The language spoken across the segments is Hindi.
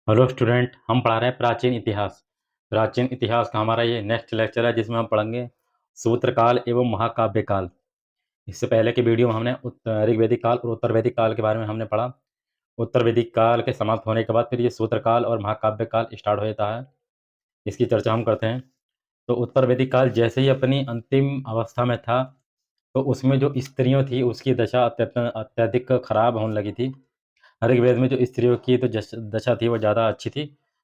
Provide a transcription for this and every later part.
हेलो स्टूडेंट, हम पढ़ा रहे हैं प्राचीन इतिहास। प्राचीन इतिहास का हमारा ये नेक्स्ट लेक्चर है जिसमें हम पढ़ेंगे सूत्रकाल एवं महाकाव्य काल। इससे पहले की वीडियो में हमने ऋग्वेदिक काल और उत्तर वैदिक काल के बारे में हमने पढ़ा। उत्तर वैदिक काल के समाप्त होने के बाद फिर ये सूत्रकाल और महाकाव्य काल स्टार्ट हो जाता है। इसकी चर्चा हम करते हैं। तो उत्तर वैदिक काल जैसे ही अपनी अंतिम अवस्था में था, तो उसमें जो स्त्रियों थी उसकी दशा अत्यधिक खराब होने लगी थी। ऋग्वेद में जो स्त्रियों की तो दशा थी वो ज़्यादा अच्छी थी।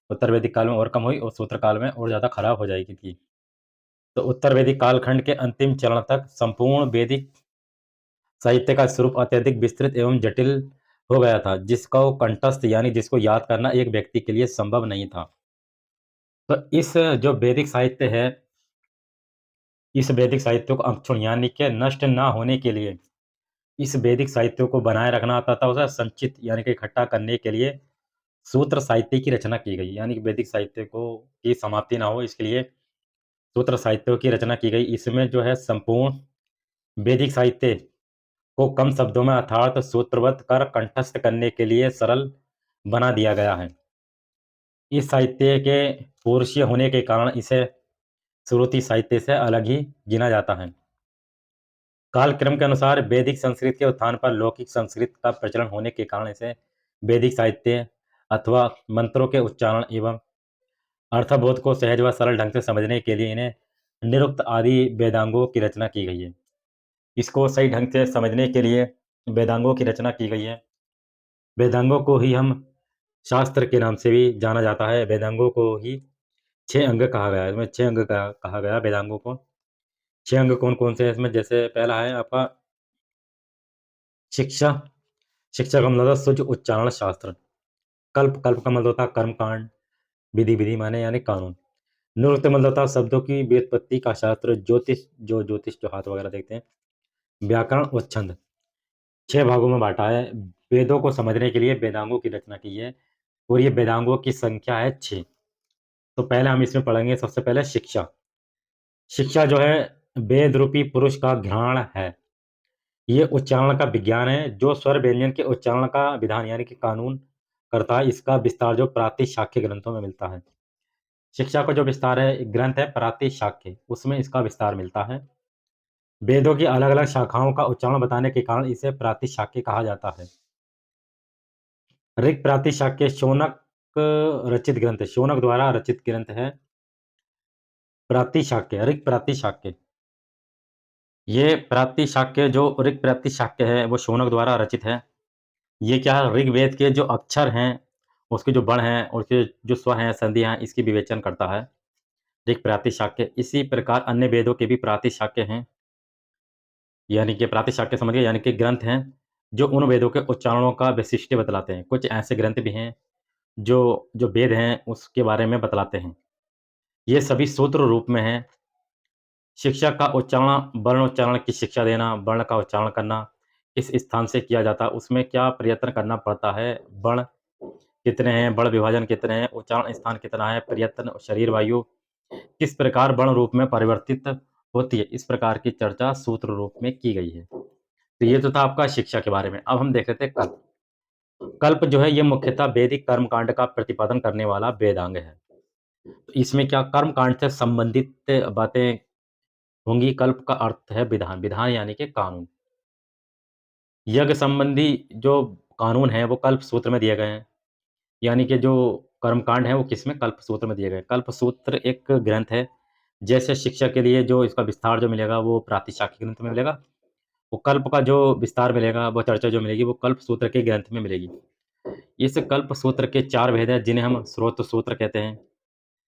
उत्तर वैदिक काल में और कम हुई और सूत्र काल में और ज़्यादा खराब हो जाएगी थी। तो उत्तर वैदिक कालखंड के अंतिम चरण तक संपूर्ण वैदिक साहित्य का स्वरूप अत्यधिक विस्तृत एवं जटिल हो गया था, जिसको कंठस्थ यानी जिसको याद करना एक व्यक्ति के लिए संभव नहीं था। तो इस जो वैदिक साहित्य है, इस वैदिक साहित्य को अक्षुण्ण यानी कि नष्ट ना होने के लिए, इस वैदिक साहित्य को बनाए रखना तथा उसे संचित यानी कि इकट्ठा करने के लिए सूत्र साहित्य की रचना की गई। यानी कि वैदिक साहित्य को की समाप्ति ना हो इसके लिए सूत्र साहित्यों की रचना की गई। इसमें जो है संपूर्ण वैदिक साहित्य को कम शब्दों में अर्थात सूत्रबद्ध कर कंठस्थ करने के लिए सरल बना दिया गया है। इस साहित्य के पुरुषीय होने के कारण इसे श्रुति साहित्य से अलग ही गिना जाता है। कालक्रम के अनुसार वैदिक संस्कृत के उत्थान पर लौकिक संस्कृत का प्रचलन होने के कारण इसे वैदिक साहित्य अथवा मंत्रों के उच्चारण एवं अर्थबोध को सहज व सरल ढंग से समझने के लिए इन्हें निरुक्त आदि वेदांगों की रचना की गई है। इसको सही ढंग से समझने के लिए वेदांगों की रचना की गई है। वेदांगों को ही हम शास्त्र के नाम से भी जाना जाता है। वेदांगों को ही 6 अंग कहा गया है। इसमें 6 अंग कहा गया वेदांगों को। 6 अंग कौन कौन से हैं इसमें? जैसे पहला है आपका शिक्षा। शिक्षा का मतलब होता है शुद्ध उच्चारण शास्त्र। कल्प, कल्प का मतलब होता है कर्मकांड। विधि, विधि माने यानी कानून। निरुक्त मतलब होता है शब्दों की व्युत्पत्ति का शास्त्र। ज्योतिष जो हाथ वगैरह देखते हैं। व्याकरण और छंद। 6 भागों में बांटा है। वेदों को समझने के लिए वेदांगों की रचना की है और ये वेदांगों की संख्या है 6। तो पहले हम इसमें पढ़ेंगे सबसे पहले शिक्षा। शिक्षा जो है वेद रूपी पुरुष का घ्राण है। ये उच्चारण का विज्ञान है जो स्वर व्यंजन के उच्चारण का विधान यानी कि कानून करता है। इसका विस्तार जो प्रातिशाख्य ग्रंथों में मिलता है। शिक्षा का जो विस्तार है, ग्रंथ है प्रातिशाख्य, उसमें इसका विस्तार मिलता है। वेदों की अलग अलग शाखाओं का उच्चारण बताने के कारण इसे प्रातिशाख्य कहा जाता है। ऋग प्रातिशाख्य शौनक रचित ग्रंथ है। शौनक द्वारा रचित ग्रंथ है प्रातिशाख्य, ऋग प्रातिशाख्य। ये प्रातिशाख्य जो ऋग प्रातिशाख्य है वो शौनक द्वारा रचित है। ये क्या है, ऋग्वेद के जो अक्षर हैं उसके जो वर्ण हैं और उसके जो स्वर हैं संधियां हैं इसकी विवेचन करता है ऋग प्रातिशाख्य। इसी प्रकार अन्य वेदों के भी प्रातिशाख्य हैं, यानी कि प्रातिशाख्य समझिए यानी कि ग्रंथ हैं जो उन वेदों के उच्चारणों का वैशिष्ट्य बतलाते हैं। कुछ ऐसे ग्रंथ भी हैं जो जो वेद हैं उसके बारे में बतलाते हैं। ये सभी सूत्र रूप में हैं। शिक्षा का उच्चारण, वर्ण उच्चारण की शिक्षा देना, वर्ण का उच्चारण करना, किस स्थान से किया जाता है, उसमें क्या प्रयत्न करना पड़ता है, वर्ण कितने हैं, वर्ण विभाजन कितने हैं, उच्चारण स्थान कितना है, प्रयत्न, शरीर वायु किस प्रकार वर्ण रूप में परिवर्तित होती है, इस प्रकार की चर्चा सूत्र रूप में की गई है। तो ये तो था आपका शिक्षा के बारे में। अब हम देख लेते हैं कल्प। कल्प जो है ये मुख्यतः वैदिक कर्मकांड का प्रतिपादन करने वाला वेदांग है। तो इसमें क्या कर्मकांड से संबंधित बातें होंगी। कल्प का अर्थ है विधान, विधान यानी कि कानून। यज्ञ संबंधी जो कानून है वो कल्प सूत्र में दिए गए हैं। यानी कि जो कर्मकांड है वो किसमें? कल्प सूत्र में दिए गए। कल्प सूत्र एक ग्रंथ है। जैसे शिक्षा के लिए जो इसका विस्तार जो मिलेगा वो प्रातिशाख्य ग्रंथ में मिलेगा, वो कल्प का जो विस्तार मिलेगा, वो चर्चा जो मिलेगी वो कल्प सूत्र के ग्रंथ में मिलेगी। इस कल्प सूत्र के 4 भेद हैं जिन्हें हम स्रोत सूत्र कहते हैं।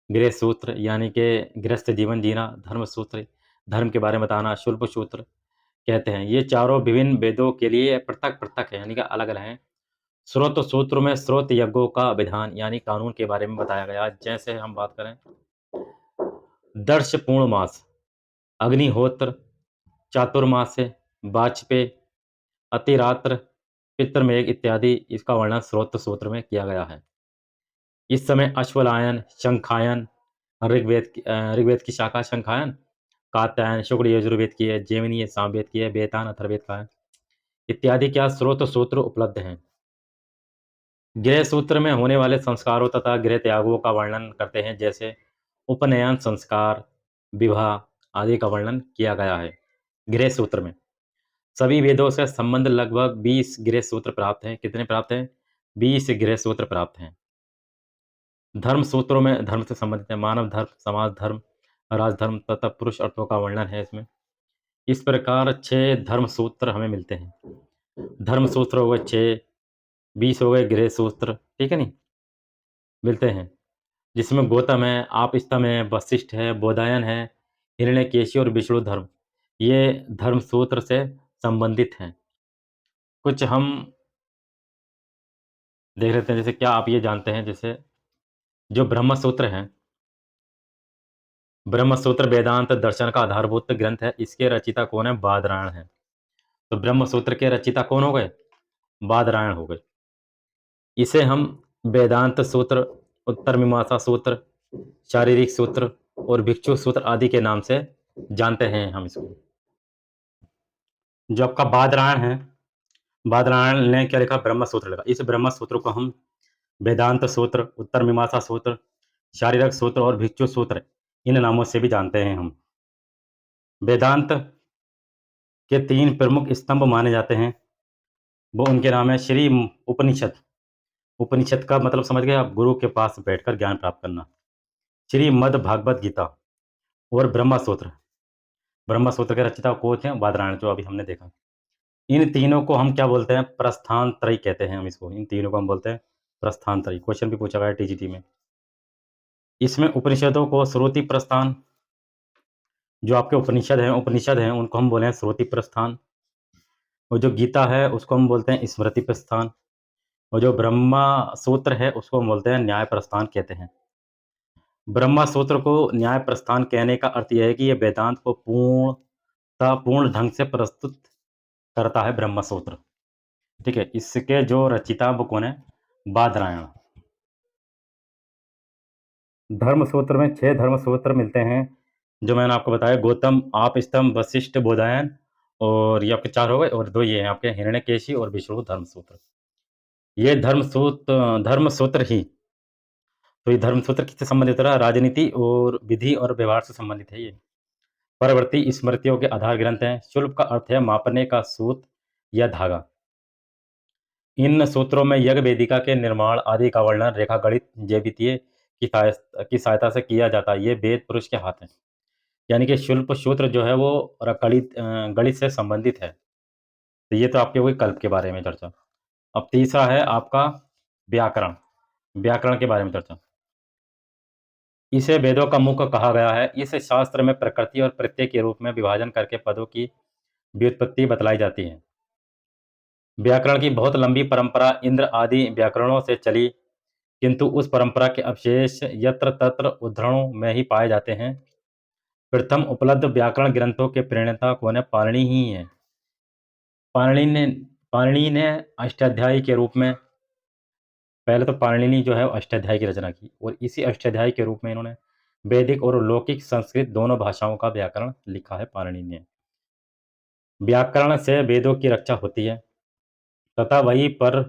गृह सूत्र यानी कि गृहस्थ जीवन जीना, धर्म सूत्र धर्म के बारे में बताना, शुल्ब सूत्र कहते हैं। ये चारों विभिन्न वेदों के लिए पृथक पृथक है यानी कि अलग अलग हैं। स्रोत सूत्र में स्रोत यज्ञों का विधान यानी कानून के बारे में बताया गया। जैसे हम बात करें दर्श पूर्णमास, अग्निहोत्र, चातुर्मास्य, वाजपेय, अतिरात्र, पितृमेघ इत्यादि, इसका वर्णन स्रोत सूत्र में किया गया है। इस समय अश्वलायन, शंखायन, ऋग्वेद की शाखा शंखायन, कात्यायन, शुक्ल यजुर्वेद की है, जैमिनी सामवेद की है, वेतान अथर्ववेद का है, इत्यादि क्या स्रोत सूत्र उपलब्ध हैं। गृह सूत्र में होने वाले संस्कारों तथा गृह त्यागों का वर्णन करते हैं, जैसे उपनयन संस्कार, विवाह आदि का वर्णन किया गया है गृह सूत्र में। सभी वेदों से संबंध लगभग 20 गृह सूत्र प्राप्त हैं। कितने प्राप्त हैं? 20 गृह सूत्र प्राप्त हैं। धर्म सूत्रों में धर्म से संबंधित है, मानव धर्म, समाज धर्म, राजधर्म तथा पुरुष अर्थों का वर्णन है इसमें। इस प्रकार 6 धर्म सूत्र हमें मिलते हैं। धर्म सूत्र हो गए 6, 20 हो गए गृह सूत्र, ठीक है नहीं? मिलते हैं, जिसमें गौतम है, आपस्तम्ब है, वशिष्ठ है, बोधायन है, हिरण्यकेशी और विष्णुधर्म, ये धर्म सूत्र से संबंधित हैं। कुछ हम देख लेते हैं, जैसे क्या आप ये जानते हैं, जैसे जो ब्रह्म सूत्र है, ब्रह्म सूत्र वेदांत दर्शन का आधारभूत ग्रंथ है। इसके रचिता कौन है? बादरायण है। तो ब्रह्म सूत्र के रचिता कौन हो गए? बादरायण हो गए। इसे हम वेदांत सूत्र, उत्तर मीमांसा सूत्र, शारीरिक सूत्र और भिक्षु सूत्र आदि के नाम से जानते हैं हम इसको। जो आपका बादरायण है, बादरायण ने क्या लिखा? ब्रह्म सूत्र लिखा। इस ब्रह्म सूत्र को हम वेदांत सूत्र, उत्तर मीमांसा सूत्र, शारीरिक सूत्र और भिक्षु सूत्र इन नामों से भी जानते हैं हम। वेदांत के 3 प्रमुख स्तंभ माने जाते हैं, वो उनके नाम है श्री उपनिषद। उपनिषद का मतलब समझ गए आप? गुरु के पास बैठकर ज्ञान प्राप्त करना। श्रीमद् भागवत गीता और ब्रह्म सूत्र। ब्रह्म सूत्र के रचयिता कौन थे? बादरायण, जो अभी हमने देखा। इन तीनों को हम क्या बोलते हैं? प्रस्थान त्रयी कहते हैं हम इसको। इन तीनों को हम बोलते हैं प्रस्थान त्रयी। क्वेश्चन भी पूछा गया है टीजीटी में। इसमें उपनिषदों को श्रुति प्रस्थान, जो आपके उपनिषद हैं उनको हम बोले हैं श्रुति प्रस्थान, और जो गीता है उसको हम बोलते हैं स्मृति प्रस्थान, और जो ब्रह्मा सूत्र है उसको हम बोलते हैं न्याय प्रस्थान कहते हैं। ब्रह्मा सूत्र को न्याय प्रस्थान कहने का अर्थ यह है कि यह वेदांत को पूर्ण ढंग से प्रस्तुत करता है, ब्रह्म सूत्र। ठीक है, इसके जो रचिता वो कौन है? बादरायण। धर्म सूत्र में 6 धर्म सूत्र मिलते हैं, जो मैंने आपको बताया, गौतम, आपस्तम्ब, वशिष्ठ, बोधायन, और ये आपके 4 हो गए, और 2 ये हैं आपके हिरण्यकेशी और विष्णु धर्म सूत्र। ये धर्म सूत्र ही, तो ये धर्म सूत्र किससे संबंधित रहा? राजनीति और विधि और व्यवहार से संबंधित है ये। परवर्ती स्मृतियों के आधार ग्रंथ हैं। शुल्ब का अर्थ है मापने का सूत्र या धागा। इन सूत्रों में यज्ञ वेदिका के निर्माण आदि का वर्णन रेखा गणित, ज्यामितीय की सहायता से किया जाता है। ये वेद पुरुष के हाथ हैं। यानी कि शुल्ब सूत्र जो है वो गणित से संबंधित है। तो ये तो आपके हुई कल्प के बारे में चर्चा। अब तीसरा है आपका व्याकरण। व्याकरण के बारे में चर्चा। इसे वेदों का मुख कहा गया है। इस शास्त्र में प्रकृति और प्रत्यय के रूप में विभाजन करके पदों की व्युत्पत्ति बतलाई जाती है। व्याकरण की बहुत लंबी परंपरा इंद्र आदि व्याकरणों से चली, किंतु उस परंपरा के अवशेष यत्र तत्र उद्धरणों में ही पाए जाते हैं। प्रथम उपलब्ध व्याकरण ग्रंथों के प्रणेता कौन है? पाणिनि ही है। पाणिनि ने अष्टाध्यायी के रूप में, पहले तो पाणिनि जो है वो अष्टाध्यायी की रचना की, और इसी अष्टाध्यायी के रूप में इन्होंने वैदिक और लौकिक संस्कृत दोनों भाषाओं का व्याकरण लिखा है पाणिनि ने। व्याकरण से वेदों की रक्षा होती है तथा वही पर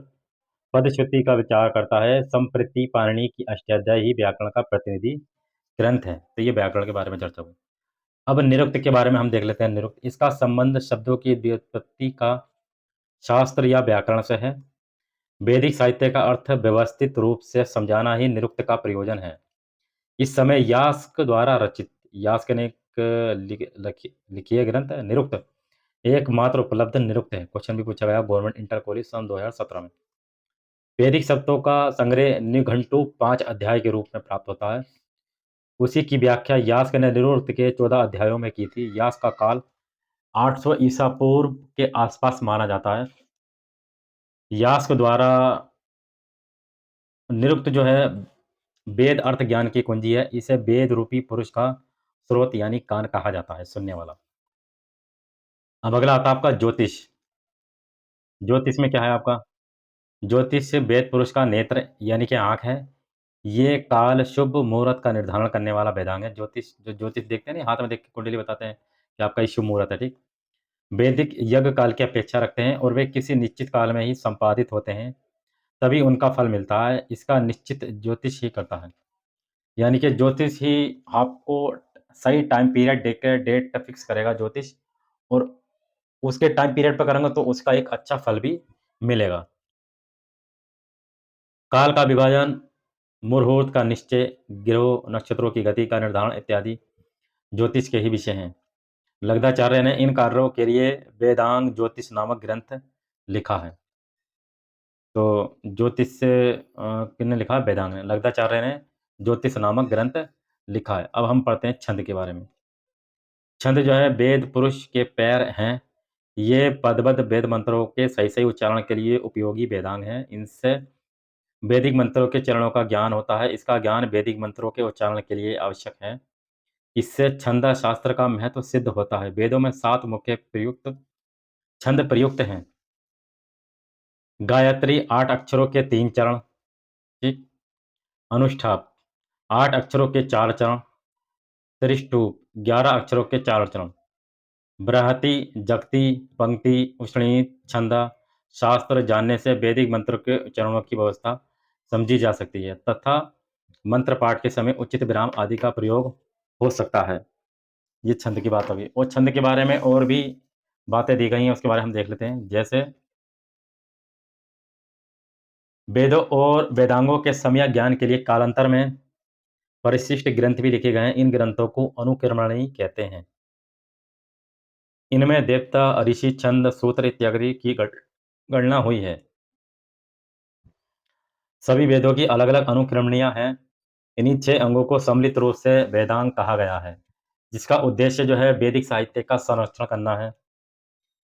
पदश्रुति का विचार करता है। संप्रति पाणिनि की अष्टाध्यायी ही व्याकरण का प्रतिनिधि ग्रंथ है। तो ये व्याकरण के बारे में चर्चा हुई। अब निरुक्त के बारे में हम देख लेते हैं। निरुक्त, इसका संबंध शब्दों की व्युत्पत्ति का शास्त्र या व्याकरण से है। वैदिक साहित्य का अर्थ व्यवस्थित रूप से समझाना ही निरुक्त का प्रयोजन है। इस समय यास्क द्वारा रचित, यास्क ने एक लिखिए ग्रंथ है निरुक्त, एकमात्र उपलब्ध निरुक्त है। क्वेश्चन भी पूछा गया गवर्नमेंट इंटर कॉलेज सन 2017 में। वैदिक शब्दों का संग्रह निघंटु 5 अध्याय के रूप में प्राप्त होता है। उसी की व्याख्या यास्क ने निरुक्त के 14 अध्यायों में की थी। यास्क का काल 800 ईसा पूर्व के आसपास माना जाता है। यास्क द्वारा निरुक्त जो है वेद अर्थ ज्ञान की कुंजी है। इसे वेद रूपी पुरुष का स्रोत यानी कान कहा जाता है, सुनने वाला। अब अगला आता है आपका ज्योतिष। ज्योतिष में क्या है आपका? ज्योतिष वेद पुरुष का नेत्र यानी कि आँख है। ये काल शुभ मुहूर्त का निर्धारण करने वाला वेदांग है। जो ज्योतिष देखते हैं ना, हाथ में देख के कुंडली बताते हैं कि आपका ये शुभ मुहूर्त है, ठीक? वैदिक यज्ञ काल की अपेक्षा रखते हैं और वे किसी निश्चित काल में ही संपादित होते हैं। तभी उनका फल मिलता है। इसका निश्चित ज्योतिष ही करता है। यानी कि ज्योतिष ही आपको सही टाइम पीरियड देकर डेट फिक्स करेगा ज्योतिष, और उसके टाइम पीरियड पे करेंगे तो उसका एक अच्छा फल भी मिलेगा। काल का विभाजन, मुहूर्त का निश्चय, ग्रहों नक्षत्रों की गति का निर्धारण इत्यादि ज्योतिष के ही विषय हैं। लगदाचार्य ने इन कार्यों के लिए वेदांग ज्योतिष नामक ग्रंथ लिखा है। तो ज्योतिष से किसने लिखा है? वेदांग ने। लगदाचार्य ने ज्योतिष नामक ग्रंथ लिखा है। अब हम पढ़ते हैं छंद के बारे में। छंद जो है वेद पुरुष के पैर हैं। ये पदबद्ध वेद मंत्रों के सही सही उच्चारण के लिए उपयोगी वेदांग हैं। इनसे वैदिक मंत्रों के चरणों का ज्ञान होता है। इसका ज्ञान वैदिक मंत्रों के उच्चारण के लिए आवश्यक है। इससे छंद शास्त्र का महत्व सिद्ध होता है। वेदों में 7 मुख्य प्रयुक्त छंद प्रयुक्त हैं। गायत्री 8 अक्षरों के 3 चरण, ठीक। अनुष्ठाप 8 अक्षरों के 4 चरण। त्रिष्टुप 11 अक्षरों के 4 चरण। बृहति, जगति, पंक्ति, उष्णीत, छंदा शास्त्र जानने से वैदिक मंत्र के चरणों की व्यवस्था समझी जा सकती है तथा मंत्र पाठ के समय उचित विराम आदि का प्रयोग हो सकता है। ये छंद की बात होगी। और छंद के बारे में और भी बातें दी गई हैं, उसके बारे में हम देख लेते हैं। जैसे वेदों और वेदांगों के सम्यक ज्ञान के लिए कालांतर में परिशिष्ट ग्रंथ भी लिखे गए हैं। इन ग्रंथों को अनुक्रमणी कहते हैं। इनमें देवता, ऋषि, छंद, सूत्र इत्यादि की गणना हुई है। सभी वेदों की अलग अलग अनुक्रमणियां हैं। इन्हीं 6 अंगों को सम्मिलित रूप से वेदांग कहा गया है, जिसका उद्देश्य जो है वैदिक साहित्य का संरक्षण करना है,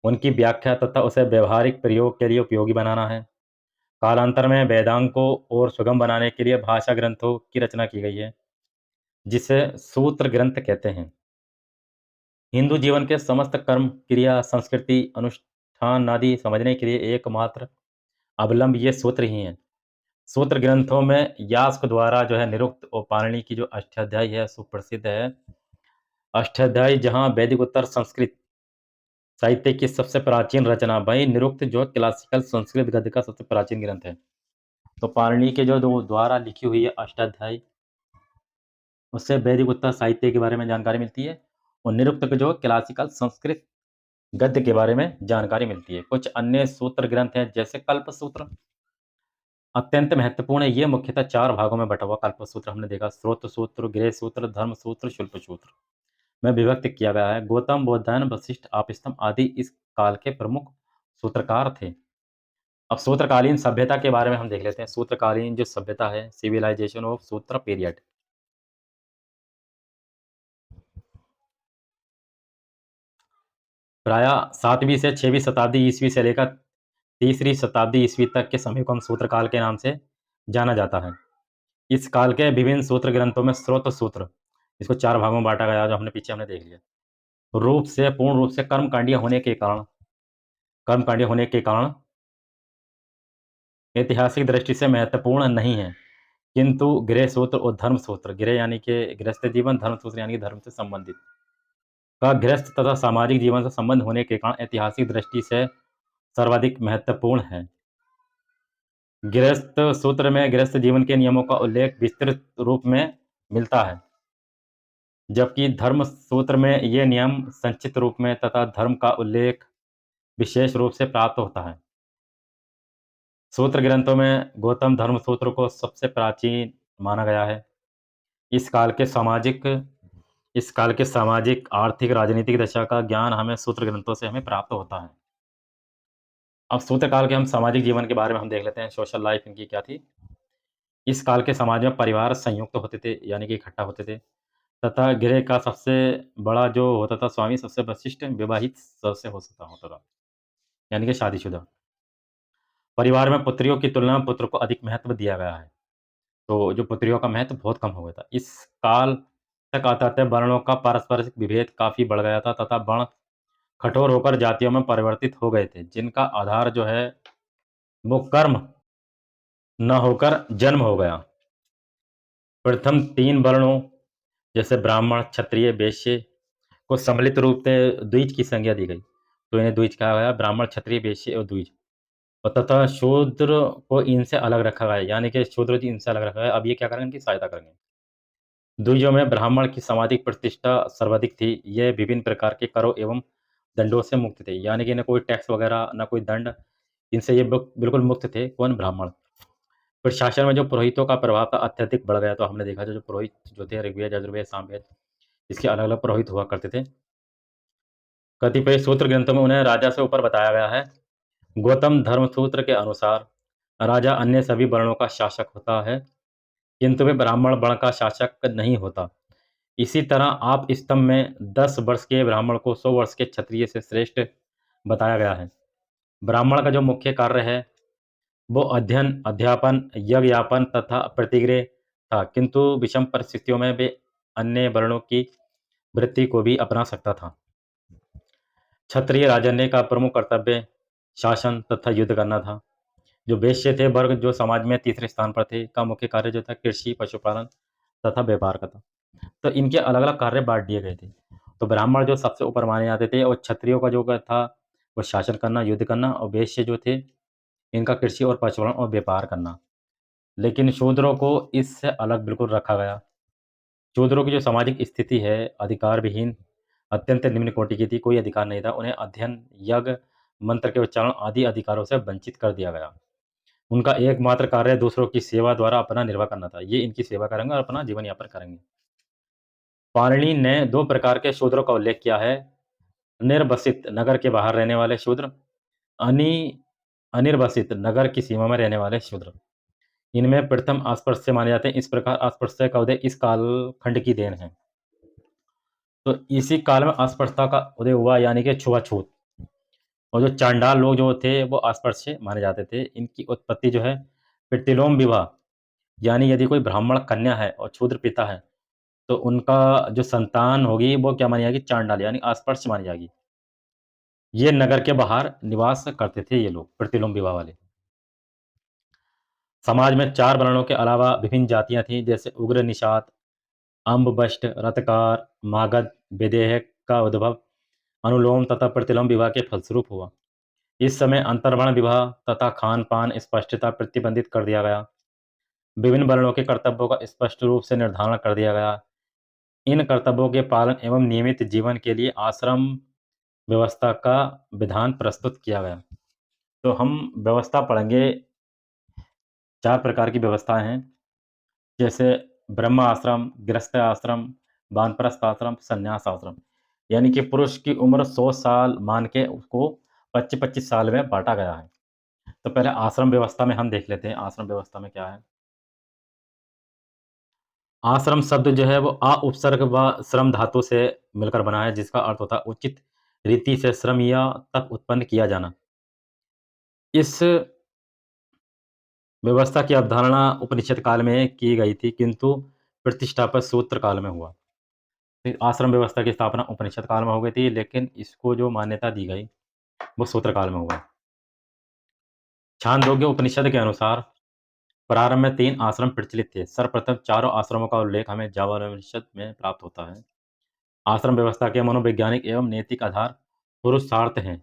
उनकी व्याख्या तथा उसे व्यवहारिक प्रयोग के लिए उपयोगी बनाना है। कालांतर में वेदांग को और सुगम बनाने के लिए भाषा ग्रंथों की रचना की गई है, जिसे सूत्र ग्रंथ कहते हैं। हिंदू जीवन के समस्त कर्म, क्रिया, संस्कृति, अनुष्ठान आदि समझने के लिए एकमात्र अवलंब ये सूत्र ही हैं। सूत्र ग्रंथों में यास्क द्वारा जो है निरुक्त और पाणिनि की जो अष्टाध्यायी है सुप्रसिद्ध है। अष्टाध्यायी जहाँ वैदिक उत्तर संस्कृत साहित्य की सबसे प्राचीन रचना, वही निरुक्त जो क्लासिकल संस्कृत गद्य का सबसे प्राचीन ग्रंथ है। तो पाणिनि के जो द्वारा लिखी हुई है अष्टाध्यायी, उससे वैदिक उत्तर साहित्य के बारे में जानकारी मिलती है, और निरुक्त के जो क्लासिकल संस्कृत गद्य के बारे में जानकारी मिलती है। कुछ अन्य सूत्र ग्रंथ हैं, जैसे कल्प सूत्र अत्यंत महत्वपूर्ण है। ये मुख्यतः 4 भागों में बटा हुआ कल्प सूत्र हमने देखा। स्रोत सूत्र, गृह सूत्र, धर्म सूत्र, शुल्प सूत्र में विभक्त किया गया है। गौतम, बोधायन, वशिष्ठ, आपस्तम्ब आदि इस काल के प्रमुख सूत्रकार थे। अब सूत्रकालीन सभ्यता के बारे में हम देख लेते हैं। सूत्रकालीन जो सभ्यता है, सिविलाइजेशन ऑफ सूत्र पीरियड, प्राय 7वीं से 6वीं शताब्दी ईस्वी से लेकर 3री शताब्दी ईस्वी तक के समय को हम सूत्रकाल के नाम से जाना जाता है। इस काल के विभिन्न सूत्र ग्रंथों में स्रोत सूत्र, इसको 4 भागों में बांटा गया, जो हमने देख लिया। रूप से पूर्ण रूप से कर्मकांडीय होने के कारण ऐतिहासिक दृष्टि से महत्वपूर्ण नहीं है, किंतु गृह सूत्र और धर्म सूत्र, गृह यानी कि गृहस्थ जीवन, धर्म सूत्र यानी कि धर्म से संबंधित, का गृहस्थ तथा सामाजिक जीवन से संबंध होने के कारण ऐतिहासिक दृष्टि से सर्वाधिक महत्वपूर्ण है। गृहस्थ सूत्र में गृहस्थ जीवन के नियमों का उल्लेख विस्तृत रूप में मिलता है, जबकि धर्म सूत्र में ये नियम संक्षिप्त रूप में तथा धर्म का उल्लेख विशेष रूप से प्राप्त होता है। सूत्र ग्रंथों में गौतम धर्म सूत्र को सबसे प्राचीन माना गया है। इस काल के सामाजिक आर्थिक, राजनीतिक दशा का ज्ञान हमें सूत्र ग्रंथों से हमें प्राप्त होता है। अब सूत्र काल के हम सामाजिक जीवन के बारे में हम देख लेते हैं, सोशल लाइफ इनकी क्या थी। इस काल के समाज में परिवार संयुक्त होते थे, यानी कि इकट्ठा होते थे, तथा गृह का सबसे बड़ा जो होता था स्वामी, सबसे वरिष्ठ विवाहित सदस्य होता था, यानी कि शादीशुदा। परिवार में पुत्रियों की तुलना में पुत्र को अधिक महत्व दिया गया है, तो जो पुत्रियों का महत्व बहुत कम हो गया था। इस काल तक आते-आते वर्णों का पारस्परिक विभेद काफ़ी बढ़ गया था तथा वर्ण कठोर होकर जातियों में परिवर्तित हो गए थे, जिनका आधार जो है वो कर्म न होकर जन्म हो गया। प्रथम 3 वर्णों जैसे ब्राह्मण, क्षत्रिय, वैश्य को सम्मिलित रूप से द्विज की संज्ञा दी गई, तो इन्हें द्विज कहा गया, ब्राह्मण, क्षत्रिय, वैश्य और द्विज। और तथा शूद्र को इनसे अलग रखा गया है, यानी कि शूद्र जी इनसे अलग रखा गया है, अब ये क्या करेंगे, इनकी सहायता करेंगे। द्विजों में ब्राह्मण की सामाजिक प्रतिष्ठा सर्वाधिक थी, ये विभिन्न प्रकार के करों एवं दंडों से मुक्त थे, यानी कि न कोई टैक्स वगैरह, न कोई दंड, इनसे ये बिल्कुल मुक्त थे, कौन, ब्राह्मण। प्रशासन में जो पुरोहितों का प्रभाव था अत्यधिक बढ़ गया, तो हमने देखा जो पुरोहित जो थे ऋग्वेद, यजुर्वेद, सामवेद, इसके अलग-अलग पुरोहित हुआ करते थे। कतिपय सूत्र ग्रंथों में उन्हें राजा से ऊपर बताया गया है। गौतम धर्मसूत्र के अनुसार राजा अन्य सभी वर्णों का शासक होता है, किंतु वे ब्राह्मण वर्ण का शासक नहीं होता। इसी तरह आप स्तंभ में 10 वर्ष के ब्राह्मण को 100 वर्ष के क्षत्रिय से श्रेष्ठ बताया गया है। ब्राह्मण का जो मुख्य कार्य है, वो अध्ययन, अध्यापन, यज्ञ-यापन तथा प्रतिगृह था, किंतु विषम परिस्थितियों में वे अन्य वर्णों की वृत्ति को भी अपना सकता था। क्षत्रिय राजन्य का प्रमुख कर्तव्य शासन तथा युद्ध करना था। जो वैश्य थे वर्ग, जो समाज में तीसरे स्थान पर थे, का मुख्य कार्य जो था कृषि, पशुपालन तथा व्यापार का था। तो इनके अलग-अलग कार्य बाँट दिए गए थे। तो ब्राह्मण जो सबसे ऊपर माने जाते थे और क्षत्रियों का जो था, वो शासन करना, युद्ध करना, और वैश्य जो थे, इनका कृषि और पशुपालन और व्यापार करना। लेकिन शूद्रों को इससे अलग बिल्कुल रखा गया। शूद्रों की जो सामाजिक स्थिति है, अधिकार विहीन, अत्यंत निम्न कोटि की थी, कोई अधिकार नहीं था। उन्हें अध्ययन, यज्ञ, मंत्र के उच्चारण आदि अधिकारों से वंचित कर दिया गया। उनका एकमात्र कार्य दूसरों की सेवा द्वारा अपना निर्वाह करना था। ये इनकी सेवा करेंगे और अपना जीवन यापन करेंगे। पाणिनि ने 2 प्रकार के शूद्रों का उल्लेख किया है। निर्वसित, नगर के बाहर रहने वाले शूद्र, अनि अनिर्वसित, नगर की सीमा में रहने वाले शूद्र। इनमें प्रथम अस्पृश्य माने जाते हैं। इस प्रकार अस्पृश्य का उदय इस कालखंड की देन है। तो इसी काल में अस्पृश्यता का उदय हुआ, यानी कि छुआछूत। और जो चांडाल लोग जो थे, वो अस्पृश्य माने जाते थे। इनकी उत्पत्ति जो है प्रतिलोम विवाह, यानी यदि कोई ब्राह्मण कन्या है और शूद्र पिता है, तो उनका जो संतान होगी वो क्या मानी जाएगी, चांडाल, यानी अस्पृश्य मानी जाएगी। ये नगर के बाहर निवास करते थे ये लोग, प्रतिलोम विवाह वाले। समाज में 4 वर्णों के अलावा विभिन्न जातियाँ थीं, जैसे उग्र निषाद, अम्बवष्ट, रतकार, मागध, विदेह का उद्भव अनुलोम तथा प्रतिलोम विवाह के फलस्वरूप हुआ। इस समय अंतर्वर्ण विवाह तथा खान-पान स्पष्टता प्रतिबंधित कर दिया गया। विभिन्न वर्णों के कर्तव्यों का स्पष्ट रूप से निर्धारण कर दिया गया। इन कर्तव्यों के पालन एवं नियमित जीवन के लिए आश्रम व्यवस्था का विधान प्रस्तुत किया गया। तो हम व्यवस्था पढ़ेंगे, 4 प्रकार की व्यवस्थाएँ हैं, जैसे ब्रह्म आश्रम, गृहस्थ आश्रम, वानप्रस्थ आश्रम, संन्यास आश्रम। यानी कि पुरुष की उम्र 100 साल मान के उसको 25-25 साल में बाँटा गया है। तो पहले आश्रम व्यवस्था में हम देख लेते हैं, आश्रम व्यवस्था में क्या है। आश्रम शब्द जो है वो उपसर्ग व श्रम धातु से मिलकर बना है, जिसका अर्थ होता है उचित रीति से श्रम या तप उत्पन्न किया जाना। इस व्यवस्था की अवधारणा उपनिषद काल में की गई थी, किंतु प्रतिष्ठापन सूत्र काल में हुआ। फिर आश्रम व्यवस्था की स्थापना उपनिषद काल में हो गई थी, लेकिन इसको जो मान्यता दी गई, वो सूत्र काल में हुआ। छांदोग्य उपनिषद के अनुसार प्रारंभ में 3 आश्रम प्रचलित थे। सर्वप्रथम चारों आश्रमों का उल्लेख हमें याज्ञवल्क्योपनिषद में प्राप्त होता है। आश्रम व्यवस्था के मनोवैज्ञानिक एवं नैतिक आधार पुरुषार्थ हैं,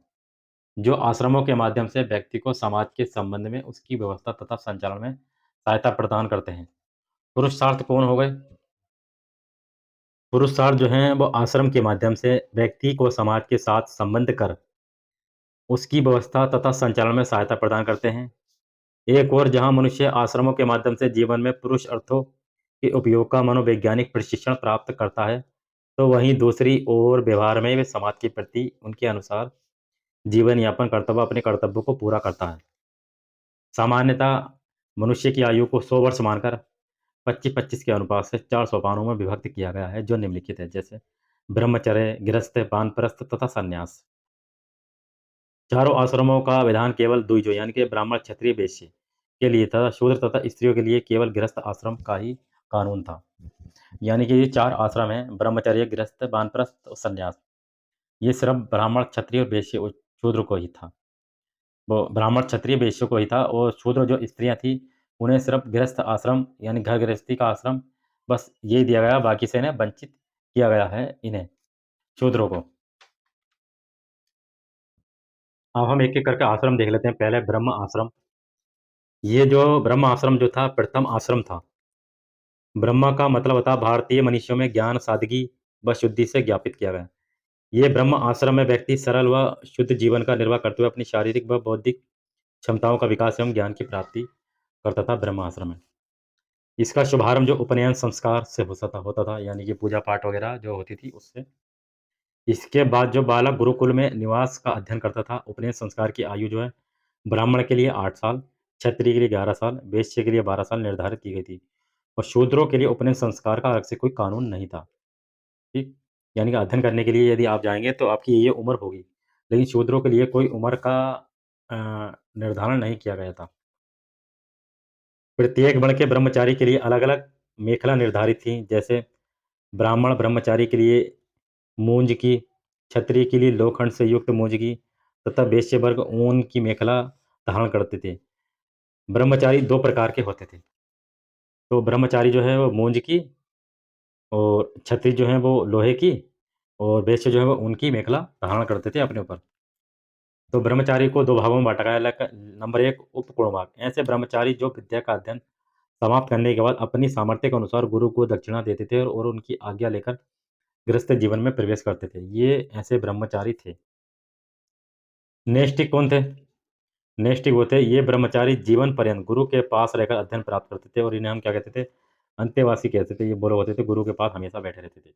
जो आश्रमों के माध्यम से व्यक्ति को समाज के संबंध में उसकी व्यवस्था तथा संचालन में सहायता प्रदान करते हैं। पुरुषार्थ कौन हो गए? पुरुषार्थ जो हैं वो आश्रम के माध्यम से व्यक्ति को समाज के साथ संबंध कर उसकी व्यवस्था तथा संचालन में सहायता प्रदान करते हैं। एक ओर जहाँ मनुष्य आश्रमों के माध्यम से जीवन में पुरुष अर्थों के उपयोग का मनोवैज्ञानिक प्रशिक्षण प्राप्त करता है, तो वहीं दूसरी ओर व्यवहार में वे समाज के प्रति उनके अनुसार जीवन यापन करता हुआ अपने कर्तव्यों को पूरा करता है। सामान्यतः मनुष्य की आयु को 100 वर्ष मानकर 25-25 के अनुपात से 4 सोपानों में विभक्त किया गया है, जो निम्नलिखित है, जैसे ब्रह्मचर्य, गृहस्थ, वानप्रस्थ तथा संन्यास। चारों आश्रमों का विधान केवल द्विजों, यानी कि ब्राह्मण, क्षत्रिय, वैश्य के लिए था। शूद्र तथा स्त्रियों के लिए केवल गृहस्थ आश्रम का ही कानून था। यानी कि ये 4 आश्रम हैं, ब्रह्मचर्य, गृहस्थ, वानप्रस्थ और संन्यास। ये सिर्फ ब्राह्मण, क्षत्रिय और वैश्य और शूद्र को ही था। वो ब्राह्मण, क्षत्रिय, वैश्य को ही था, और शूद्र जो स्त्रियाँ थीं, उन्हें सिर्फ गृहस्थ आश्रम, यानी घर गृहस्थी का आश्रम, बस यही दिया गया, बाकी से इन्हें वंचित किया गया है, इन्हें, शूद्रों को। अब हम एक-एक करके आश्रम देख लेते हैं। पहले ब्रह्म आश्रम। ये जो ब्रह्म आश्रम जो था, प्रथम आश्रम था। ब्रह्म का मतलब होता है भारतीय मनुष्यों में ज्ञान, सादगी व शुद्धि से ज्ञापित किया गया। ये ब्रह्म आश्रम में व्यक्ति सरल व शुद्ध जीवन का निर्वाह करते हुए अपनी शारीरिक व बौद्धिक क्षमताओं का विकास एवं ज्ञान की प्राप्ति करता था ब्रह्म आश्रम में। इसका शुभारंभ जो उपनयन संस्कार से होता था, यानी कि पूजा-पाठ वगैरह जो होती थी उससे। इसके बाद जो बालक गुरुकुल में निवास का अध्ययन करता था, उपनयन संस्कार की आयु जो है, ब्राह्मण के लिए 8 साल, क्षत्रिय के लिए 11 साल, वैश्य के लिए 12 साल निर्धारित की गई थी और शूद्रों के लिए उपनयन संस्कार का अलग से कोई कानून नहीं था, ठीक? यानी कि अध्ययन करने के लिए यदि आप जाएँगे तो आपकी ये उम्र होगी, लेकिन शूद्रों के लिए कोई उम्र का अ, निर्धारण नहीं किया गया था। प्रत्येक वर्ण के ब्रह्मचारी के लिए अलग-अलग मेखला निर्धारित थी, जैसे ब्राह्मण ब्रह्मचारी के लिए मूंज की, क्षत्रिय के लिए लोखंड से युक्त मूंज की तथा वैश्य वर्ग ऊन की मेखला धारण करते थे। ब्रह्मचारी 2 प्रकार के होते थे। तो ब्रह्मचारी जो है वो मूंज की और क्षत्रिय जो हैं वो लोहे की और वैश्य जो है वो ऊन की मेखला धारण करते थे अपने ऊपर। तो ब्रह्मचारी को 2 भागों में बाँटा गया है। नंबर 1 उपकुणवाक, ऐसे ब्रह्मचारी जो विद्या का अध्ययन समाप्त करने के बाद अपनी सामर्थ्य के अनुसार गुरु को दक्षिणा देते थे और उनकी आज्ञा लेकर गृहस्थ जीवन में प्रवेश करते थे। ये ऐसे ब्रह्मचारी थे। नैष्ठिक कौन थे? नैष्ठिक वो थे, ये ब्रह्मचारी जीवन पर्यंत गुरु के पास रहकर अध्ययन प्राप्त करते थे और इन्हें हम क्या कहते थे? अंतेवासी कहते थे। ये वो लोग होते थे गुरु के पास हमेशा बैठे रहते थे।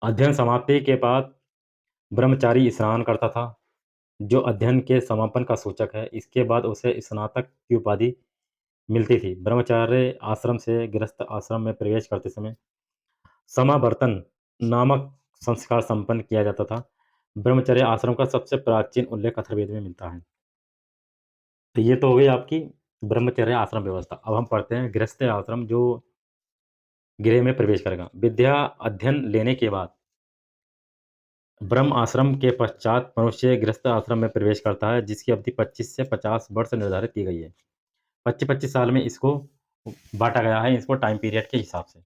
अध्ययन समाप्ति के बाद ब्रह्मचारी स्नान करता था, जो अध्ययन के समापन का सूचक है। इसके बाद उसे स्नातक की उपाधि मिलती थी। ब्रह्मचार्य आश्रम से गृहस्थ आश्रम में प्रवेश करते समय समावर्तन नामक संस्कार संपन्न किया जाता था। ब्रह्मचर्य आश्रम का सबसे प्राचीन उल्लेख अथर्ववेद में मिलता है। तो ये तो हो गई आपकी ब्रह्मचर्य आश्रम व्यवस्था। अब हम पढ़ते हैं गृहस्थ आश्रम जो गृह में प्रवेश करेगा। विद्या अध्ययन लेने के बाद ब्रह्म आश्रम के पश्चात मनुष्य गृहस्थ आश्रम में प्रवेश करता है, जिसकी अवधि 25 से 50 वर्ष निर्धारित की गई है। 25-25 साल में इसको बाँटा गया है, इसको टाइम पीरियड के हिसाब से।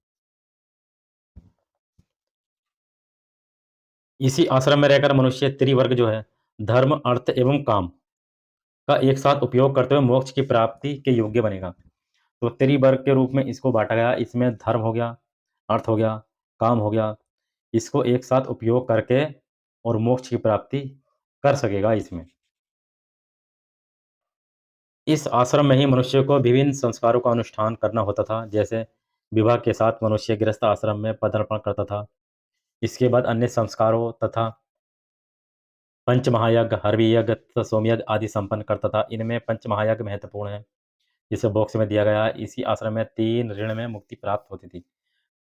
इसी आश्रम में रहकर मनुष्य त्रिवर्ग जो है, धर्म, अर्थ एवं काम का एक साथ उपयोग करते हुए मोक्ष की प्राप्ति के योग्य बनेगा। तो त्रिवर्ग के रूप में इसको बाँटा गया, इसमें धर्म हो गया, अर्थ हो गया, काम हो गया, इसको एक साथ उपयोग करके और मोक्ष की प्राप्ति कर सकेगा इसमें। इस आश्रम में ही मनुष्य को विभिन्न संस्कारों का अनुष्ठान करना होता था, जैसे विवाह के साथ मनुष्य गृहस्थ आश्रम में पदार्पण करता था। इसके बाद अन्य संस्कारों तथा पंचमहायज्ञ, हरवी यज्ञ तथा सोमयज्ञ आदि संपन्न करता था। इनमें पंचमहायज्ञ महत्वपूर्ण है, जिसे बॉक्स में दिया गया है। इसी आश्रम में 3 ऋण में मुक्ति प्राप्त होती थी।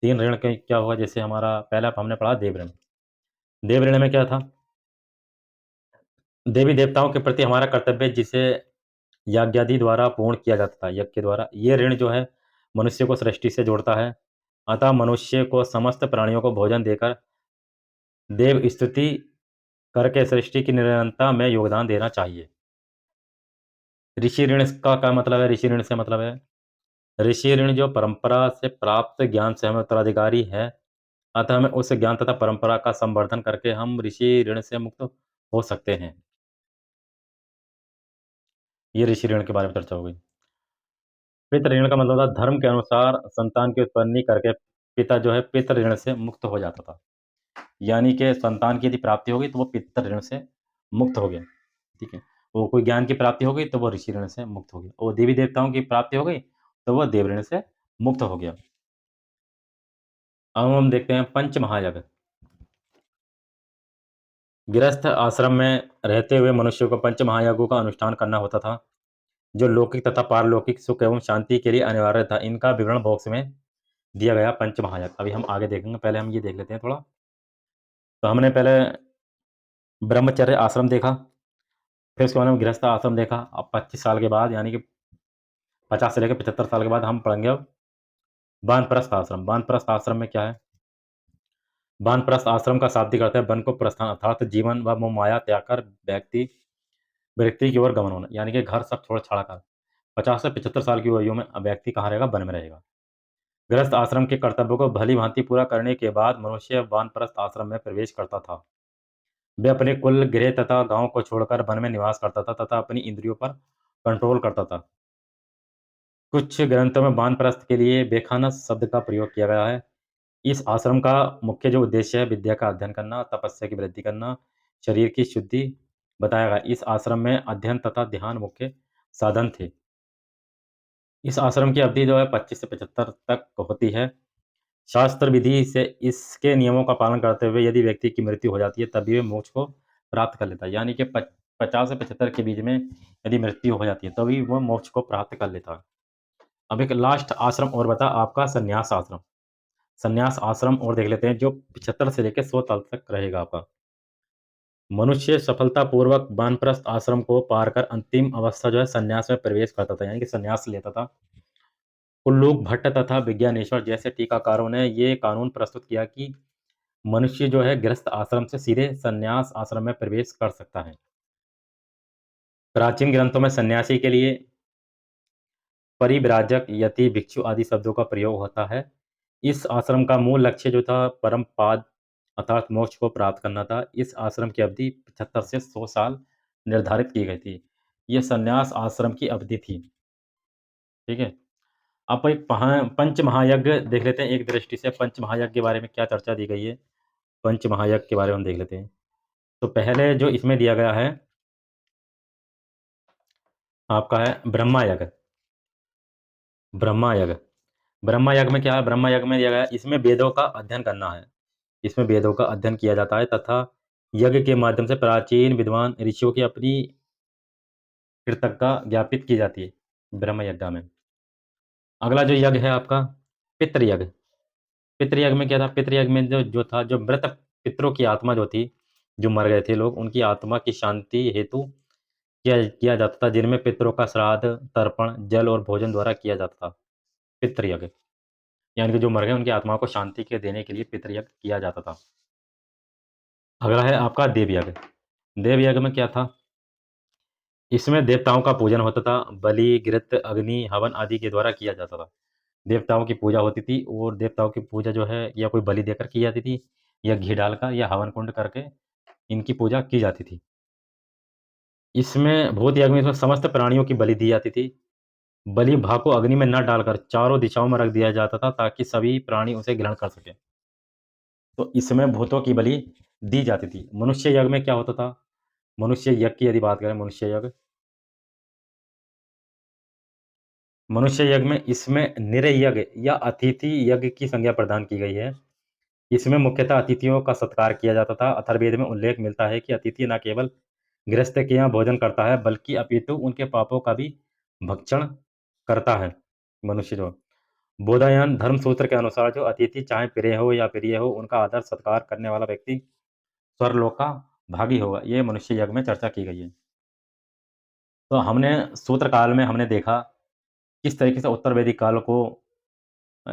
3 ऋण के क्या हुआ, जैसे हमारा पहला हमने पढ़ा देव ऋण। देव ऋण में क्या था? देवी-देवताओं के प्रति हमारा कर्तव्य जिसे याज्ञादि द्वारा पूर्ण किया जाता था, यज्ञ के द्वारा। ये ऋण जो है मनुष्य को सृष्टि से जोड़ता है। अतः मनुष्य को समस्त प्राणियों को भोजन देकर देव स्तुति करके सृष्टि की निरंतरता में योगदान देना चाहिए। ऋषि ऋण का क्या मतलब है? ऋषि ऋण से मतलब है ऋषि ऋण जो परंपरा से प्राप्त ज्ञान से हमें उत्तराधिकारी है, अतः हमें उस ज्ञान तथा परंपरा का संवर्धन करके हम ऋषि ऋण से मुक्त हो सकते हैं। ये ऋषि ऋण के बारे में चर्चा हो गई। पितृ ऋण का मतलब था धर्म के अनुसार संतान की उत्पत्ति करके पिता जो है पितृ ऋण से मुक्त हो जाता था। यानी कि संतान की यदि प्राप्ति हो गई तो वो पितृ ऋण से मुक्त हो गया, ठीक है? वो कोई ज्ञान की प्राप्ति हो गई तो वो ऋषि ऋण से मुक्त हो गया और देवी-देवताओं की प्राप्ति हो गई तो वो देव ऋण से मुक्त हो गया। अब हम देखते हैं पंच महायज्ञ। गृहस्थ आश्रम में रहते हुए मनुष्य को पंच महायज्ञों का अनुष्ठान करना होता था, जो लौकिक तथा पारलौकिक सुख एवं शांति के लिए अनिवार्य था। इनका विवरण बॉक्स में दिया गया पंच महायज्ञ। अभी हम आगे देखेंगे, पहले हम ये देख लेते हैं थोड़ा। तो हमने पहले ब्रह्मचर्य आश्रम देखा, फिर उसके बाद हम गृहस्थ आश्रम देखा। अब 25 साल के बाद यानी कि 50 से लेकर 75 साल के बाद हम पढ़ेंगे अब वानप्रस्थ आश्रम। वानप्रस्थ आश्रम में क्या है? वानप्रस्थ आश्रम का शाब्दिक अर्थ है वन को प्रस्थान, अर्थात जीवन व मोह-माया त्याग कर व्यक्ति की ओर गमन होना, यानी कि घर सब छोड़-छाड़ कर 50 से 75 साल की आयु में व्यक्ति कहाँ रहेगा? वन में रहेगा। गृहस्थ आश्रम के कर्तव्यों को भली-भांति पूरा करने के बाद मनुष्य वानप्रस्थ आश्रम में प्रवेश करता था। वे अपने कुल, गृह तथा गाँव को छोड़कर वन में निवास करता था तथा अपनी इंद्रियों पर कंट्रोल करता था। कुछ ग्रंथों में वानप्रस्थ के लिए बेखानस शब्द का प्रयोग किया गया है। इस आश्रम का मुख्य जो उद्देश्य है, विद्या का अध्ययन करना, तपस्या की वृद्धि करना, शरीर की शुद्धि बताया गया। इस आश्रम में अध्ययन तथा ध्यान मुख्य साधन थे। इस आश्रम की अवधि जो है 25 से 75 तक होती है। शास्त्र विधि से इसके नियमों का पालन करते हुए यदि व्यक्ति की मृत्यु हो जाती है, तभी वह मोक्ष को प्राप्त कर लेता है। यानी कि 50 से 75 के बीच में यदि मृत्यु हो जाती है, तभी वह मोक्ष को प्राप्त कर लेता है। अब एक लास्ट आश्रम और बता आपका संन्यास आश्रम। संन्यास आश्रम और देख लेते हैं, जो 75 से लेके 100 साल तक रहेगा आपका। मनुष्य सफलतापूर्वक वानप्रस्थ आश्रम को पार कर अंतिम अवस्था जो है संन्यास में प्रवेश करता था, यानी कि संन्यास लेता था। उल्लूक भट्ट तथा विज्ञानेश्वर जैसे टीकाकारों ने ये कानून प्रस्तुत किया कि मनुष्य जो है गृहस्थ आश्रम से सीधे संन्यास आश्रम में प्रवेश कर सकता है। प्राचीन ग्रंथों में सन्यासी के लिए परिव्राजक, यति, भिक्षु आदि शब्दों का प्रयोग होता है। इस आश्रम का मूल लक्ष्य जो था परम पाद अर्थात मोक्ष को प्राप्त करना था। इस आश्रम की अवधि 75 से 100 साल निर्धारित की गई थी। ये संन्यास आश्रम की अवधि थी। ठीक है? अब एक पंचमहायज्ञ देख लेते हैं। एक दृष्टि से पंचमहायज्ञ के बारे में क्या चर्चा दी गई है, पंचमहायज्ञ के बारे में हम देख लेते हैं। तो पहले जो इसमें दिया गया है, आपका है ब्रह्मा यज्ञ। ब्रह्मा यज्ञ। ब्रह्मा यज्ञ में क्या है? ब्रह्मा यज्ञ में दिया गया है, इसमें वेदों का अध्ययन करना है। इसमें वेदों का अध्ययन किया जाता है तथा यज्ञ के माध्यम से प्राचीन विद्वान ऋषियों की अपनी कृतज्ञता ज्ञापित की जाती है, ब्रह्म यज्ञ में। अगला जो यज्ञ है आपका पितृयज्ञ। पितृयज्ञ में क्या था? पितृयज्ञ में जो था, जो मृत पितरों की आत्मा जो थी, जो मर गए थे लोग, उनकी आत्मा की शांति हेतु किया किया जाता था, जिनमें पितरों का श्राद्ध, तर्पण, जल और भोजन द्वारा किया जाता था। पितृयज्ञ यानी कि जो मर गए उनकी आत्मा को शांति के देने के लिए पितृयज्ञ किया जाता था। अगला है आपका देवयज्ञ। देवयज्ञ में क्या था? इसमें देवताओं का पूजन होता था, बलि, घृत, अग्नि, हवन आदि के द्वारा किया जाता था। देवताओं की पूजा होती थी और देवताओं की पूजा जो है या कोई बलि देकर की जाती थी या घी डालकर या हवन कुंड करके इनकी पूजा की जाती थी। इसमें भूत यज्ञ में इसमें समस्त प्राणियों की बलि दी जाती थी। बलि भाग को अग्नि में न डालकर चारों दिशाओं में रख दिया जाता था ताकि सभी प्राणी उसे ग्रहण कर सकें। तो इसमें भूतों की बलि दी जाती थी। मनुष्य यज्ञ में क्या होता था? मनुष्य यज्ञ की यदि बात करें, मनुष्य यज्ञ में इसमें निरय यज्ञ या अतिथि यज्ञ की संज्ञा प्रदान की गई है। इसमें मुख्यतः अतिथियों का सत्कार किया जाता था। अथर्ववेद में उल्लेख मिलता है कि अतिथि न केवल गृहस्थ के यहाँ भोजन करता है, बल्कि अपितु उनके पापों का भी भक्षण करता है, मनुष्य जो। बोधायन धर्म सूत्र के अनुसार जो अतिथि चाहे प्रिय हो या प्रिय हो, उनका आदर सत्कार करने वाला व्यक्ति स्वर्गलोक का भागी होगा। ये मनुष्य यज्ञ में चर्चा की गई है। तो हमने सूत्र काल में हमने देखा किस तरीके से उत्तर वैदिक काल को अ,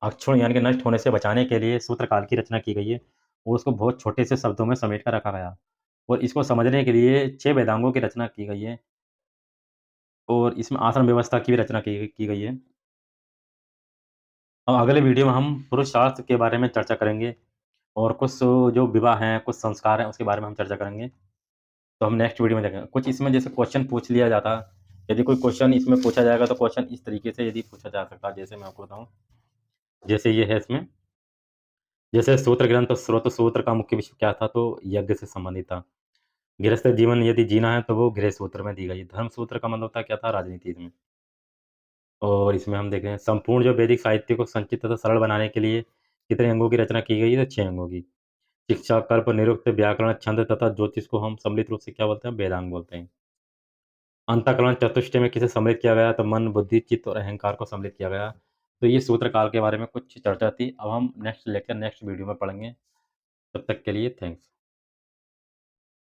अक्षुण्ण यानी कि नष्ट होने से बचाने के लिए सूत्र काल की रचना की गई है और उसको बहुत छोटे से शब्दों में समेट कर रखा गया और इसको समझने के लिए 6 वेदांगों की रचना की गई है और इसमें आश्रम व्यवस्था की भी रचना की गई है। अब अगले वीडियो में हम पुरुष शास्त्र के बारे में चर्चा करेंगे और कुछ जो विवाह हैं, कुछ संस्कार हैं, उसके बारे में हम चर्चा करेंगे। तो हम नेक्स्ट वीडियो में देखेंगे। कुछ इसमें जैसे क्वेश्चन पूछ लिया जाता, यदि कोई क्वेश्चन इसमें पूछा जाएगा तो क्वेश्चन इस तरीके से यदि पूछा जा सकता है, जैसे मैं आपको बताऊँ, जैसे ये है इसमें, जैसे सूत्र ग्रंथ स्रोत सूत्र का मुख्य विषय क्या था? तो यज्ञ से संबंधित था। गृहस्थ जीवन यदि जीना है तो वो गृह सूत्र में दी गई। धर्म सूत्र का मतलब था क्या था? राजनीति में। और इसमें हम देख रहे हैं संपूर्ण जो वैदिक साहित्य को संचित तथा सरल बनाने के लिए कितने अंगों की रचना की गई है? तो 6 अंगों की। शिक्षा, कल्प, निरुक्त, व्याकरण, छंद तथा ज्योतिष को हम सम्मिलित रूप से क्या बोलते हैं? वेदांग बोलते हैं। अंतःकरण चतुष्टय में किसे सम्मिलित किया गया? तो मन, बुद्धि, चित्त और अहंकार को सम्मिलित किया गया। तो ये सूत्र काल के बारे में कुछ चर्चा थी। अब हम नेक्स्ट लेक्चर नेक्स्ट वीडियो में पढ़ेंगे। तब तक के लिए थैंक्स।